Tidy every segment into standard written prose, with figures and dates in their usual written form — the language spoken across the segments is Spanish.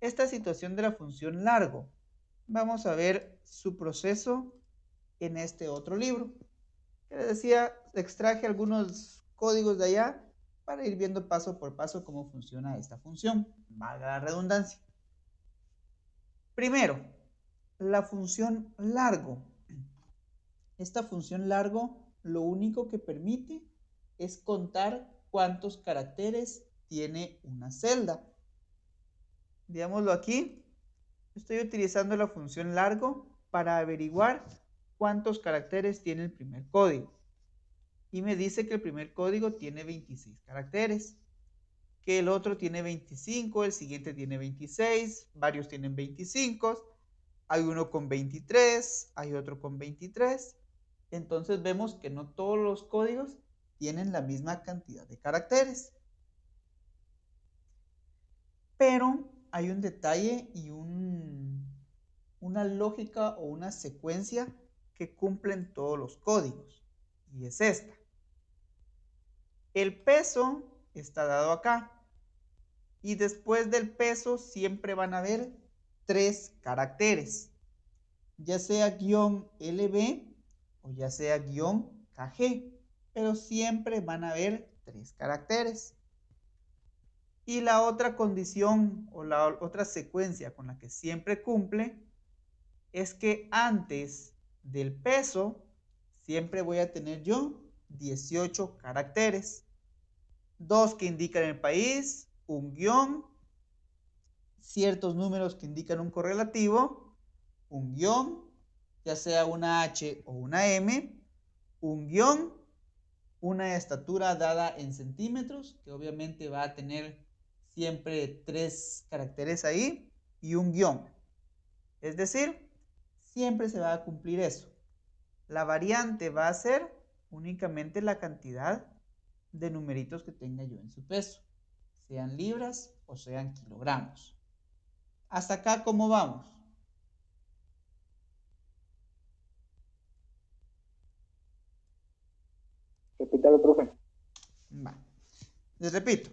esta situación de la función largo. Vamos a ver su proceso en este otro libro. Les decía, extraje algunos códigos de allá para ir viendo paso por paso cómo funciona esta función, valga la redundancia. Primero, la función largo. Esta función largo lo único que permite es contar cuántos caracteres tiene una celda. Digámoslo aquí, estoy utilizando la función largo para averiguar cuántos caracteres tiene el primer código. Y me dice que el primer código tiene 26 caracteres, que el otro tiene 25, el siguiente tiene 26, varios tienen 25, hay uno con 23, hay otro con 23. Entonces vemos que no todos los códigos tienen la misma cantidad de caracteres. Pero hay un detalle y una lógica o una secuencia que cumplen todos los códigos. Y es esta. El peso está dado acá. Y después del peso siempre van a haber 3 caracteres. Ya sea -LB o ya sea -KG. Pero siempre van a haber 3 caracteres. Y la otra condición o la otra secuencia con la que siempre cumple es que antes del peso siempre voy a tener yo 18 caracteres. 2 que indican el país, un guión, ciertos números que indican un correlativo, un guión, ya sea una H o una M, un guión, una estatura dada en centímetros, que obviamente va a tener siempre 3 caracteres ahí, y un guión. Es decir, siempre se va a cumplir eso. La variante va a ser únicamente la cantidad de numeritos que tenga yo en su peso, sean libras o sean kilogramos. Hasta acá, ¿cómo vamos? Repítalo, profe. Va. Les repito,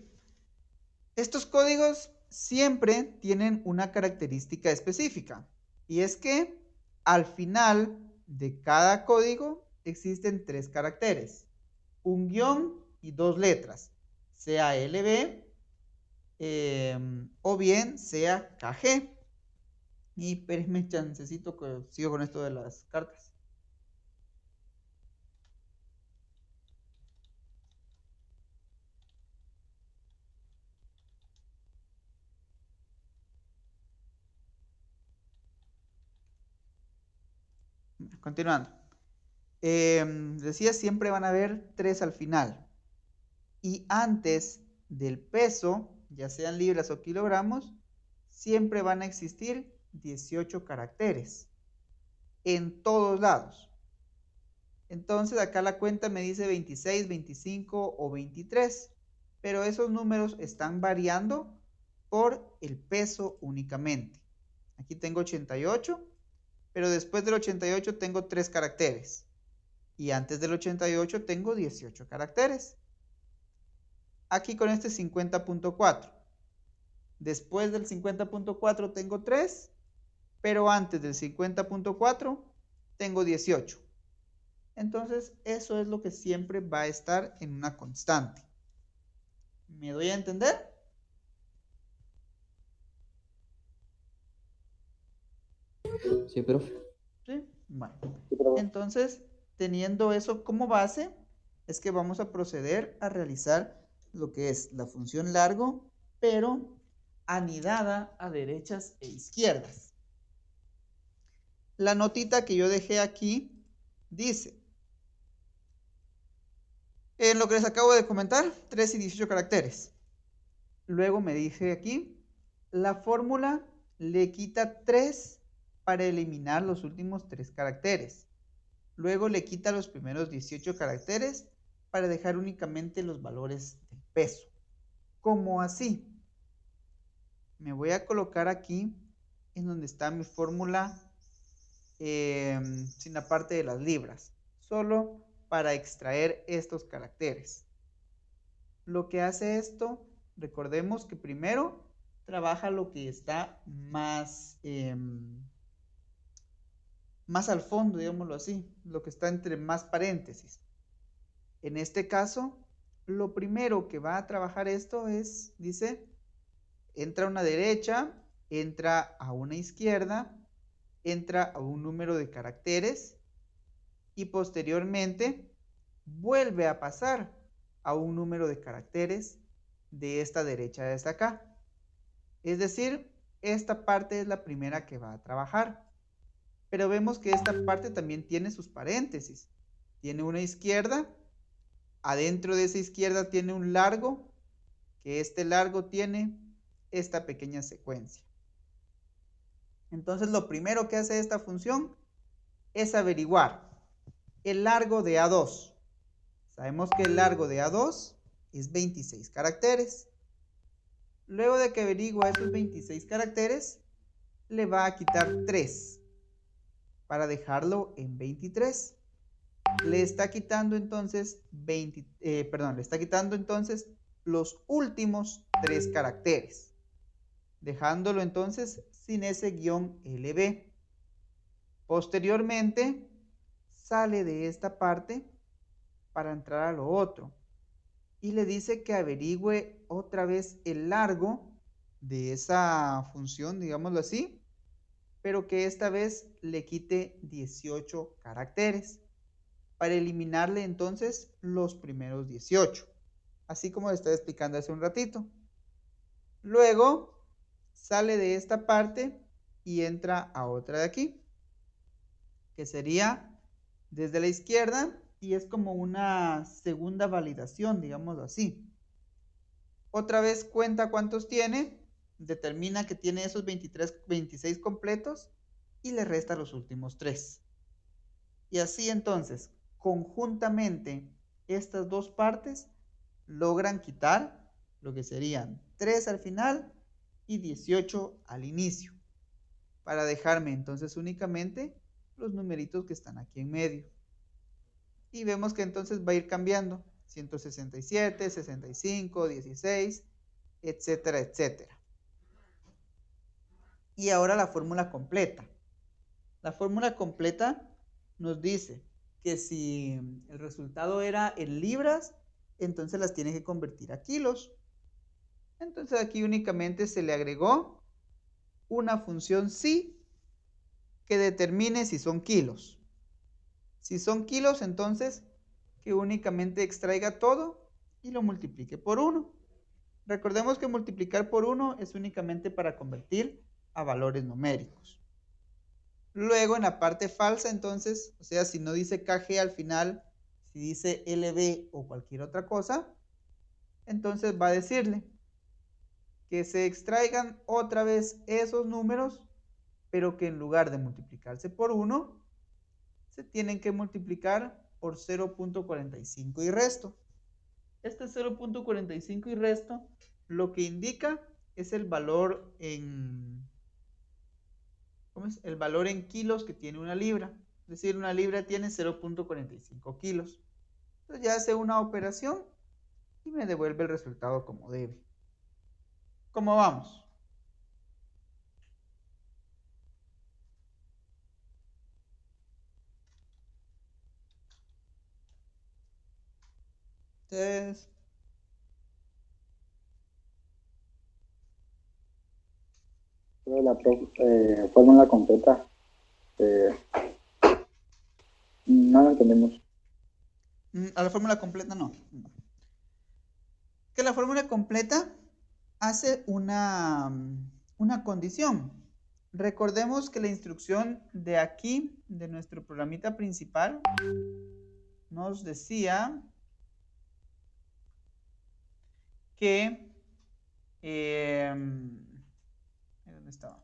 estos códigos siempre tienen una característica específica, y es que al final de cada código existen 3 caracteres, un guión y 2 letras, sea LB o bien sea KG. Y espérenme chancecito que sigo con esto de las cartas. Continuando. Decía, siempre van a haber 3 al final. Y antes del peso, ya sean libras o kilogramos, siempre van a existir 18 caracteres. En todos lados. Entonces acá la cuenta me dice 26, 25 o 23. Pero esos números están variando por el peso únicamente. Aquí tengo 88, pero después del 88 tengo 3 caracteres. Y antes del 88 tengo 18 caracteres. Aquí con este 50.4. Después del 50.4 tengo 3, pero antes del 50.4 tengo 18. Entonces eso es lo que siempre va a estar en una constante. ¿Me doy a entender? Sí, profe. ¿Sí? Bueno. Sí, profe. Entonces, teniendo eso como base, es que vamos a proceder a realizar lo que es la función largo, pero anidada a derechas e izquierdas. La notita que yo dejé aquí dice, en lo que les acabo de comentar, 3 y 18 caracteres. Luego me dije aquí, la fórmula le quita 3 para eliminar los últimos 3 caracteres. Luego le quita los primeros 18 caracteres para dejar únicamente los valores del peso. ¿Cómo así? Me voy a colocar aquí en donde está mi fórmula sin la parte de las libras, solo para extraer estos caracteres. Lo que hace esto, recordemos que primero trabaja lo que está más al fondo, digámoslo así, lo que está entre más paréntesis. En este caso, lo primero que va a trabajar esto es, dice, entra a una derecha, entra a una izquierda, entra a un número de caracteres y posteriormente vuelve a pasar a un número de caracteres de esta derecha a esta acá. Es decir, esta parte es la primera que va a trabajar. Pero vemos que esta parte también tiene sus paréntesis. Tiene una izquierda, adentro de esa izquierda tiene un largo, que este largo tiene esta pequeña secuencia. Entonces lo primero que hace esta función es averiguar el largo de A2. Sabemos que el largo de A2 es 26 caracteres. Luego de que averigua esos 26 caracteres, le va a quitar 3 para dejarlo en 23. Le está quitando entonces le está quitando entonces los últimos 3 caracteres, dejándolo entonces sin ese guión LB. Posteriormente sale de esta parte para entrar a lo otro y le dice que averigüe otra vez el largo de esa función, digámoslo así, pero que esta vez le quite 18 caracteres para eliminarle entonces los primeros 18, así como le estaba explicando hace un ratito. Luego sale de esta parte y entra a otra de aquí, que sería desde la izquierda y es como una segunda validación, digámoslo así. Otra vez cuenta cuántos tiene, determina que tiene esos 26 completos y le resta los últimos 3. Y así entonces, conjuntamente, estas dos partes logran quitar lo que serían 3 al final y 18 al inicio, para dejarme entonces únicamente los numeritos que están aquí en medio. Y vemos que entonces va a ir cambiando, 167, 65, 16, etcétera, etcétera. Y ahora la fórmula completa. La fórmula completa nos dice que si el resultado era en libras, entonces las tiene que convertir a kilos. Entonces aquí únicamente se le agregó una función si que determine si son kilos. Si son kilos, entonces que únicamente extraiga todo y lo multiplique por 1. Recordemos que multiplicar por 1 es únicamente para convertir a valores numéricos. Luego en la parte falsa, entonces, o sea, si no dice KG al final, si dice LB o cualquier otra cosa, entonces va a decirle que se extraigan otra vez esos números, pero que en lugar de multiplicarse por 1, se tienen que multiplicar por 0.45 y resto. Este 0.45 y resto lo que indica es el valor en kilos que tiene una libra. Es decir, una libra tiene 0.45 kilos. Entonces ya hace una operación y me devuelve el resultado como debe. ¿Cómo vamos? Entonces, La fórmula completa, no la entendemos. a la fórmula completa no. Que la fórmula completa hace una condición. Recordemos que la instrucción de aquí, de nuestro programita principal, nos decía que ¿dónde estaba?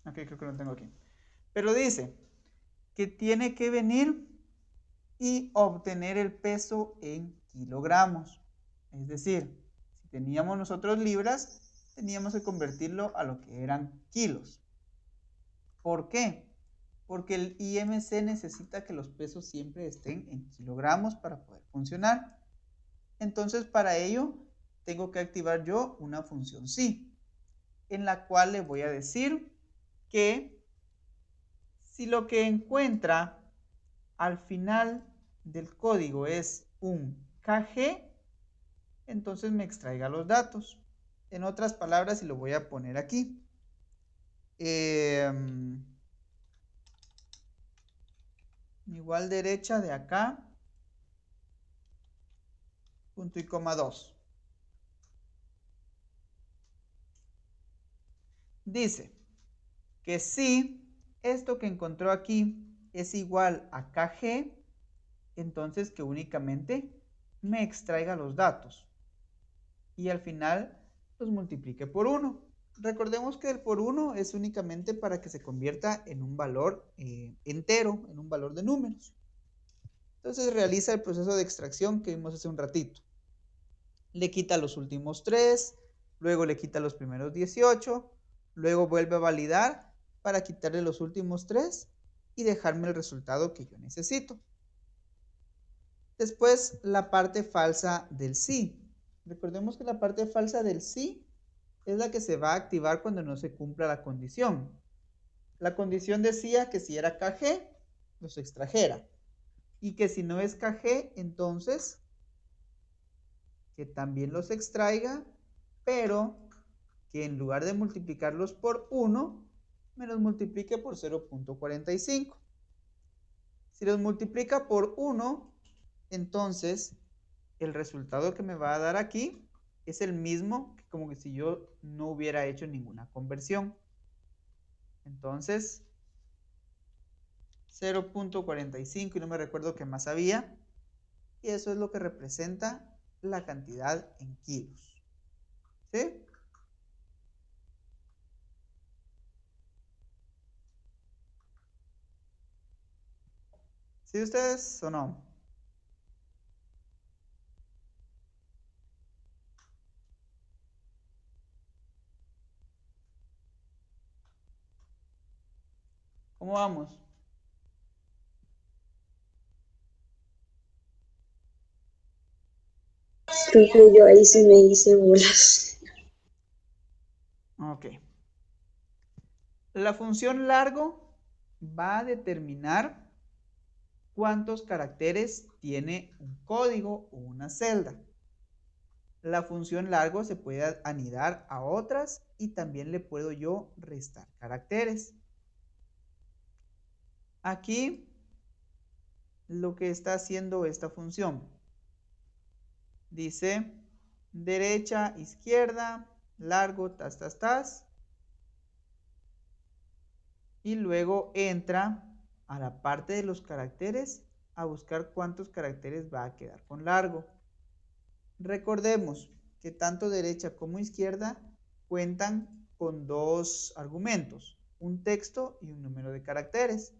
Ok, creo que lo tengo aquí. Pero dice que tiene que venir y obtener el peso en kilogramos. Es decir, si teníamos nosotros libras, teníamos que convertirlo a lo que eran kilos. ¿Por qué? Porque el IMC necesita que los pesos siempre estén en kilogramos para poder funcionar. Entonces, para ello, tengo que activar yo una función sí, en la cual le voy a decir que si lo que encuentra al final del código es un KG, entonces me extraiga los datos. En otras palabras, y lo voy a poner aquí. Igual derecha de acá, punto y coma 2. Dice que si esto que encontró aquí es igual a KG, entonces que únicamente me extraiga los datos y al final los multiplique por 1. Recordemos que el por 1 es únicamente para que se convierta en un valor entero, en un valor de números. Entonces realiza el proceso de extracción que vimos hace un ratito. Le quita los últimos 3, luego le quita los primeros 18, luego vuelve a validar para quitarle los últimos 3 y dejarme el resultado que yo necesito. Después, la parte falsa del sí. Recordemos que la parte falsa del sí es la que se va a activar cuando no se cumpla la condición. La condición decía que si era KG, los extrajera. Y que si no es KG, entonces que también los extraiga, pero que en lugar de multiplicarlos por 1, me los multiplique por 0.45. Si los multiplica por 1, entonces el resultado que me va a dar aquí es el mismo que como que si yo no hubiera hecho ninguna conversión. Entonces 0.45 y no me recuerdo qué más había, y eso es lo que representa la cantidad en kilos. ¿Sí? ¿Sí ustedes o no? ¿Cómo vamos? Profe, yo ahí sí me hice bolas. Ok. La función largo va a determinar cuántos caracteres tiene un código o una celda. La función largo se puede anidar a otras y también le puedo yo restar caracteres. Aquí lo que está haciendo esta función dice derecha, izquierda, largo, tas, y luego entra a la parte de los caracteres a buscar cuántos caracteres va a quedar con largo. Recordemos que tanto derecha como izquierda cuentan con dos argumentos, un texto y un número de caracteres.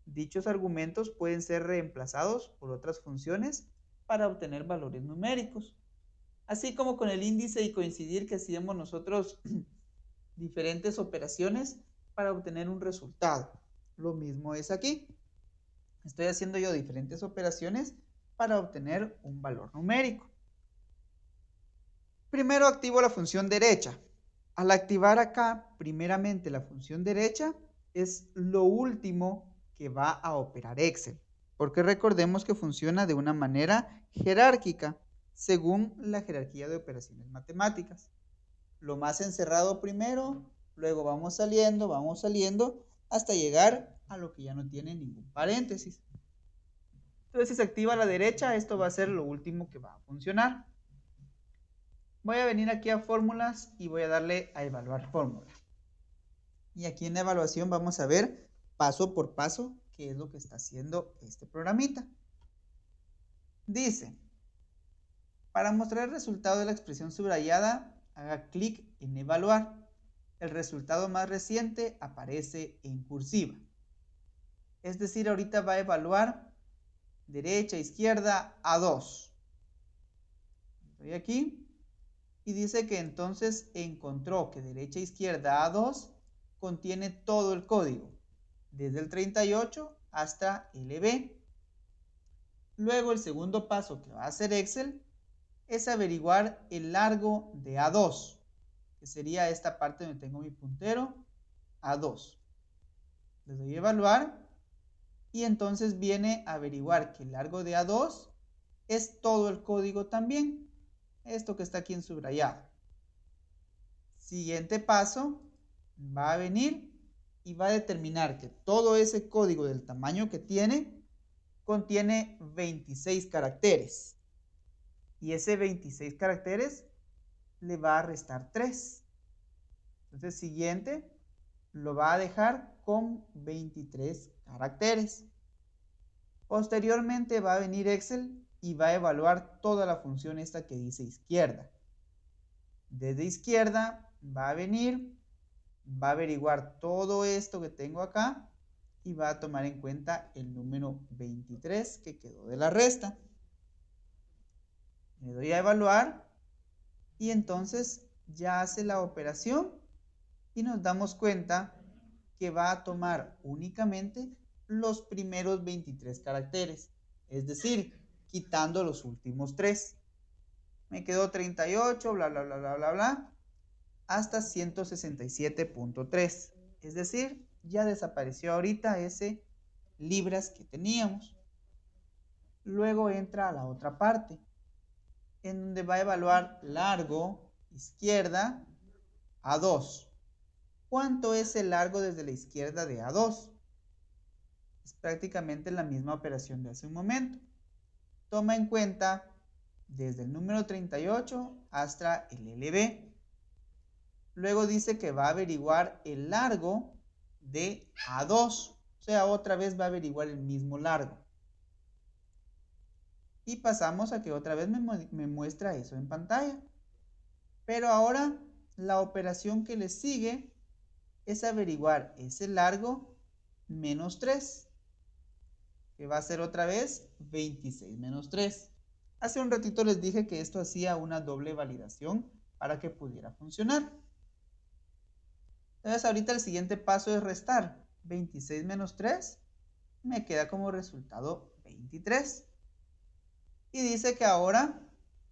Dichos argumentos pueden ser reemplazados por otras funciones para obtener valores numéricos. Así como con el índice y coincidir que hacíamos nosotros diferentes operaciones para obtener un resultado. Lo mismo es aquí. Estoy haciendo yo diferentes operaciones para obtener un valor numérico. Primero activo la función derecha. Al activar acá, primeramente la función derecha es lo último que va a operar Excel, porque recordemos que funciona de una manera jerárquica, según la jerarquía de operaciones matemáticas. Lo más encerrado primero, luego vamos saliendo, hasta llegar a lo que ya no tiene ningún paréntesis. Entonces, si se activa a la derecha, esto va a ser lo último que va a funcionar. Voy a venir aquí a fórmulas y voy a darle a evaluar fórmula. Y aquí en la evaluación vamos a ver paso por paso qué es lo que está haciendo este programita. Dice, para mostrar el resultado de la expresión subrayada, haga clic en evaluar. El resultado más reciente aparece en cursiva. Es decir, ahorita va a evaluar derecha, izquierda, a 2. Estoy aquí y dice que entonces encontró que derecha, izquierda, a 2 contiene todo el código, desde el 38 hasta LB. Luego el segundo paso que va a hacer Excel es averiguar el largo de A2, que sería esta parte donde tengo mi puntero, A2. Le doy a evaluar y entonces viene a averiguar que el largo de A2 es todo el código también, esto que está aquí en subrayado. Siguiente paso, va a venir y va a determinar que todo ese código del tamaño que tiene contiene 26 caracteres. Y ese 26 caracteres le va a restar 3. Entonces, siguiente, lo va a dejar con 23 caracteres. Posteriormente va a venir Excel y va a evaluar toda la función esta que dice izquierda. Desde izquierda va a venir, va a averiguar todo esto que tengo acá y va a tomar en cuenta el número 23 que quedó de la resta. Le doy a evaluar y entonces ya hace la operación y nos damos cuenta que va a tomar únicamente los primeros 23 caracteres, es decir, quitando los últimos 3. Me quedó 38, bla, bla, bla, bla, bla, bla, hasta 167.3. Es decir, ya desapareció ahorita ese libras que teníamos. Luego entra a la otra parte, en donde va a evaluar largo, izquierda, A2. ¿Cuánto es el largo desde la izquierda de A2? Es prácticamente la misma operación de hace un momento. Toma en cuenta desde el número 38 hasta el LB. Luego dice que va a averiguar el largo de A2. O sea, otra vez va a averiguar el mismo largo. Y pasamos a que otra vez me muestra eso en pantalla. Pero ahora la operación que le sigue es averiguar ese largo menos 3. Que va a ser otra vez 26 menos 3. Hace un ratito les dije que esto hacía una doble validación para que pudiera funcionar. Entonces ahorita el siguiente paso es restar. 26 menos 3 me queda como resultado 23. Y dice que ahora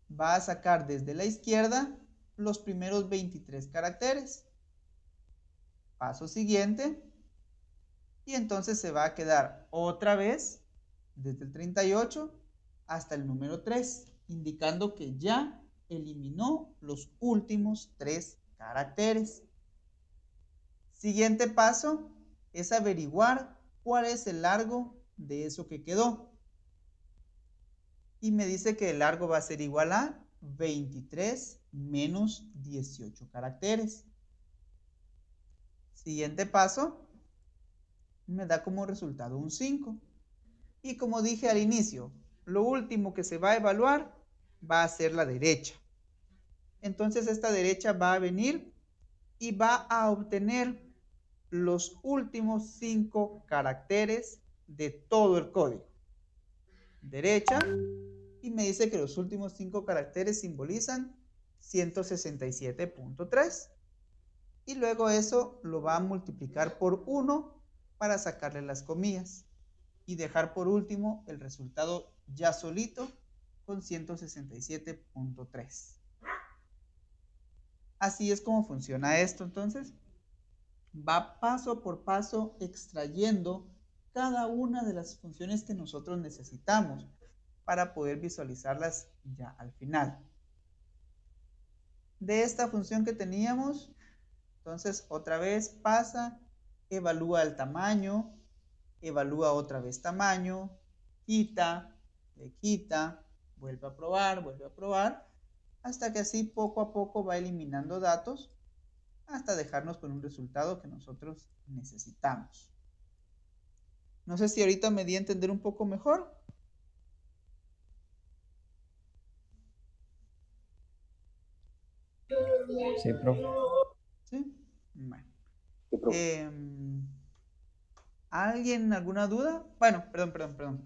va a sacar desde la izquierda los primeros 23 caracteres. Paso siguiente. Y entonces se va a quedar otra vez desde el 38 hasta el número 3, indicando que ya eliminó los últimos 3 caracteres. Siguiente paso es averiguar cuál es el largo de eso que quedó. Y me dice que el largo va a ser igual a 23 menos 18 caracteres. Siguiente paso, me da como resultado un 5. Y como dije al inicio, lo último que se va a evaluar va a ser la derecha. Entonces esta derecha va a venir y va a obtener los últimos 5 caracteres de todo el código. Derecha, y me dice que los últimos 5 caracteres simbolizan 167.3. Y luego eso lo va a multiplicar por 1 para sacarle las comillas y dejar por último el resultado ya solito con 167.3. Así es como funciona esto. Entonces va paso por paso extrayendo cada una de las funciones que nosotros necesitamos para poder visualizarlas ya al final. De esta función que teníamos, entonces otra vez pasa, evalúa el tamaño, evalúa otra vez tamaño, quita, le quita, vuelve a probar, hasta que así poco a poco va eliminando datos hasta dejarnos con un resultado que nosotros necesitamos. No sé si ahorita me di a entender un poco mejor. Sí, profe. ¿Sí? Bueno. Sí, profe. ¿Alguien alguna duda? Bueno, perdón.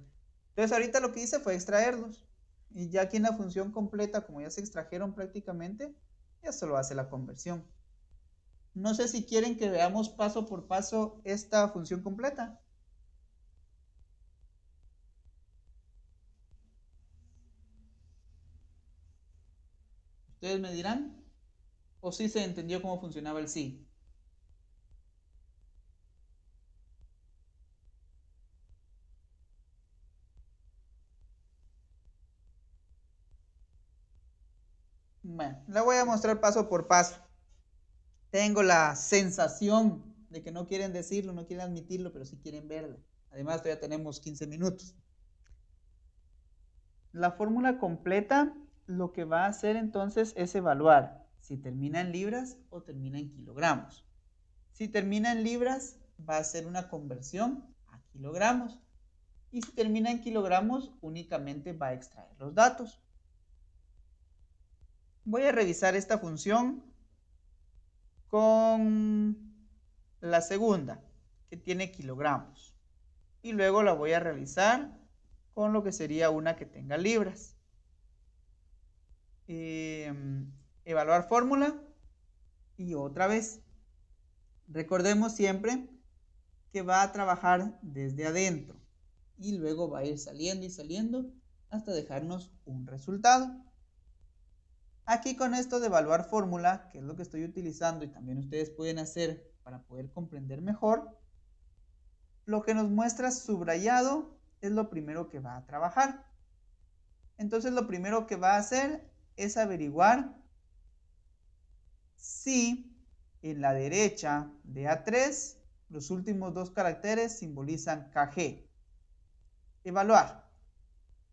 Entonces ahorita lo que hice fue extraerlos. Y ya aquí en la función completa, como ya se extrajeron prácticamente, ya solo hace la conversión. No sé si quieren que veamos paso por paso esta función completa. Ustedes me dirán, o si se entendió cómo funcionaba el sí. Bueno, la voy a mostrar paso por paso. Tengo la sensación de que no quieren decirlo, no quieren admitirlo, pero sí quieren verlo. Además, todavía tenemos 15 minutos. La fórmula completa lo que va a hacer entonces es evaluar si termina en libras o termina en kilogramos. Si termina en libras, va a hacer una conversión a kilogramos. Y si termina en kilogramos, únicamente va a extraer los datos. Voy a revisar esta función con la segunda, que tiene kilogramos. Y luego la voy a realizar con lo que sería una que tenga libras. Evaluar fórmula. Y otra vez, recordemos siempre que va a trabajar desde adentro. Y luego va a ir saliendo y saliendo hasta dejarnos un resultado. Aquí con esto de evaluar fórmula, que es lo que estoy utilizando y también ustedes pueden hacer para poder comprender mejor, lo que nos muestra subrayado es lo primero que va a trabajar. Entonces lo primero que va a hacer es averiguar si en la derecha de A3 los últimos dos caracteres simbolizan KG. Evaluar.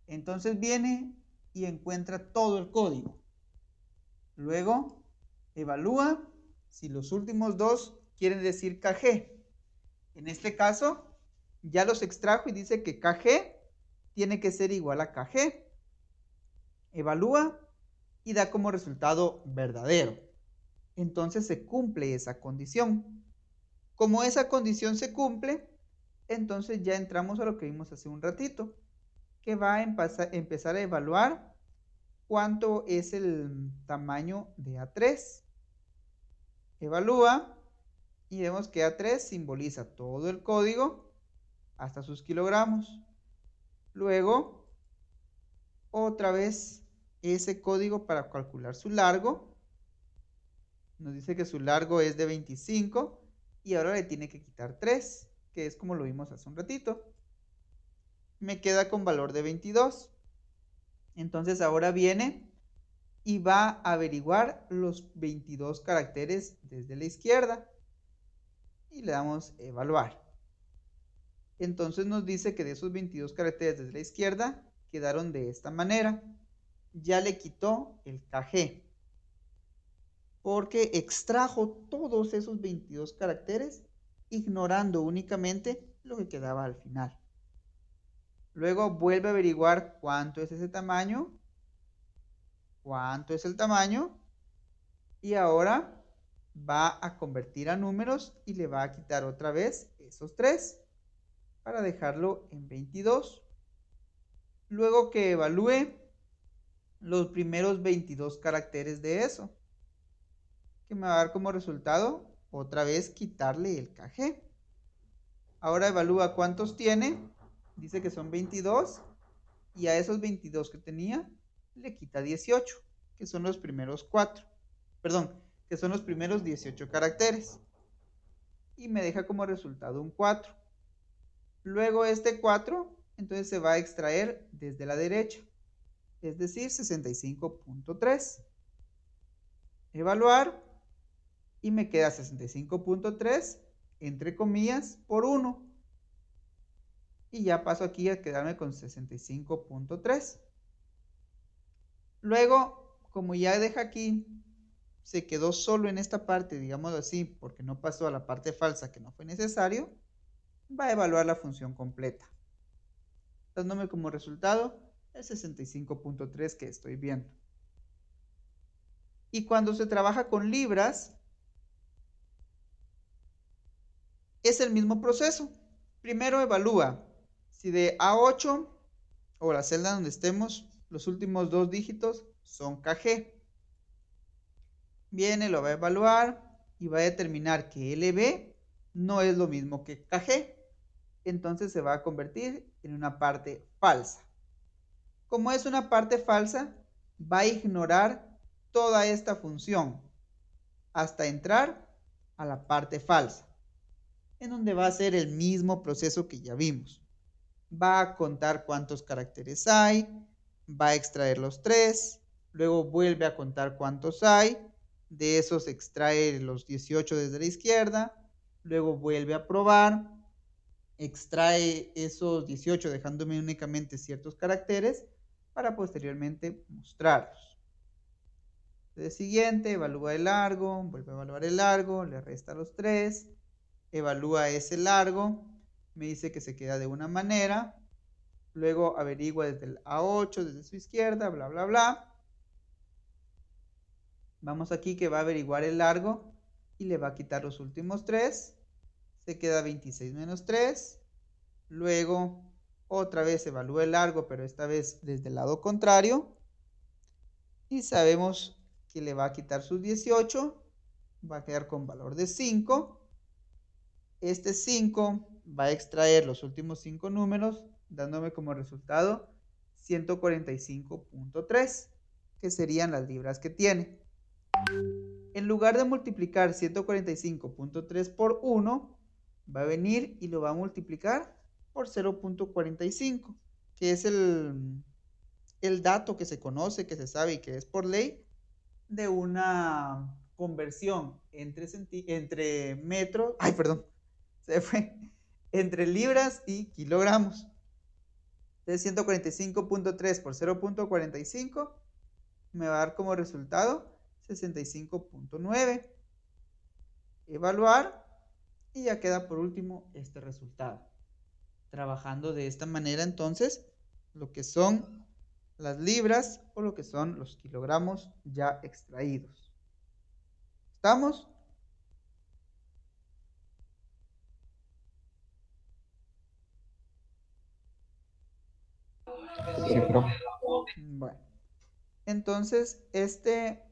Entonces viene y encuentra todo el código. Luego evalúa si los últimos dos quieren decir KG. En este caso ya los extrajo y dice que KG tiene que ser igual a KG. Evalúa y da como resultado verdadero. Entonces se cumple esa condición. Como esa condición se cumple, entonces ya entramos a lo que vimos hace un ratito, que va a empezar a evaluar cuánto es el tamaño de A3. Evalúa y vemos que A3 simboliza todo el código hasta sus kilogramos. Luego, otra vez ese código para calcular su largo. Nos dice que su largo es de 25 y ahora le tiene que quitar 3, que es como lo vimos hace un ratito. Me queda con valor de 22. Entonces ahora viene y va a averiguar los 22 caracteres desde la izquierda. Y le damos evaluar. Entonces nos dice que de esos 22 caracteres desde la izquierda quedaron de esta manera. Ya le quitó el KG, porque extrajo todos esos 22 caracteres, ignorando únicamente lo que quedaba al final. Luego vuelve a averiguar cuánto es ese tamaño, cuánto es el tamaño, y ahora va a convertir a números y le va a quitar otra vez esos 3 para dejarlo en 22. Luego que evalúe los primeros 22 caracteres de eso, que me va a dar como resultado otra vez quitarle el KG. Ahora evalúa cuántos tiene, dice que son 22, y a esos 22 que tenía le quita 18, que son los primeros 4, perdón, que son los primeros 18 caracteres, y me deja como resultado un 4. Luego este 4, entonces se va a extraer desde la derecha, es decir, 65.3. Evaluar, y me queda 65.3 entre comillas por 1. Y ya paso aquí a quedarme con 65.3. Luego, como ya deja aquí, se quedó solo en esta parte, digamos así, porque no pasó a la parte falsa que no fue necesario, va a evaluar la función completa, dándome como resultado el 65.3 que estoy viendo. Y cuando se trabaja con libras, es el mismo proceso. Primero evalúa si de A8 o la celda donde estemos, los últimos dos dígitos son KG. Viene, lo va a evaluar y va a determinar que LB no es lo mismo que KG. Entonces se va a convertir en una parte falsa. Como es una parte falsa, va a ignorar toda esta función hasta entrar a la parte falsa, en donde va a ser el mismo proceso que ya vimos. Va a contar cuántos caracteres hay, va a extraer los 3, luego vuelve a contar cuántos hay, de esos extrae los 18 desde la izquierda, luego vuelve a probar, extrae esos 18 dejándome únicamente ciertos caracteres para posteriormente mostrarlos. El siguiente, evalúa el largo, vuelve a evaluar el largo, le resta los 3, evalúa ese largo, me dice que se queda de una manera, luego averigua desde el A8, desde su izquierda, bla, bla, bla. Vamos aquí que va a averiguar el largo y le va a quitar los últimos 3, se queda 26 menos 3, luego otra vez evalúa el largo, pero esta vez desde el lado contrario, y sabemos que le va a quitar sus 18, va a quedar con valor de 5, este 5 va a extraer los últimos 5 números, dándome como resultado 145.3, que serían las libras que tiene. En lugar de multiplicar 145.3 por 1, va a venir y lo va a multiplicar por 0.45, que es el dato que se conoce, que se sabe y que es por ley de una conversión entre metros, ay, perdón, se fue, entre libras y kilogramos. Entonces 145.3 por 0.45 me va a dar como resultado 65.9. Evaluar y ya queda por último este resultado. Trabajando de esta manera entonces lo que son las libras o lo que son los kilogramos ya extraídos. ¿Estamos? Sí, profe. Bueno, entonces este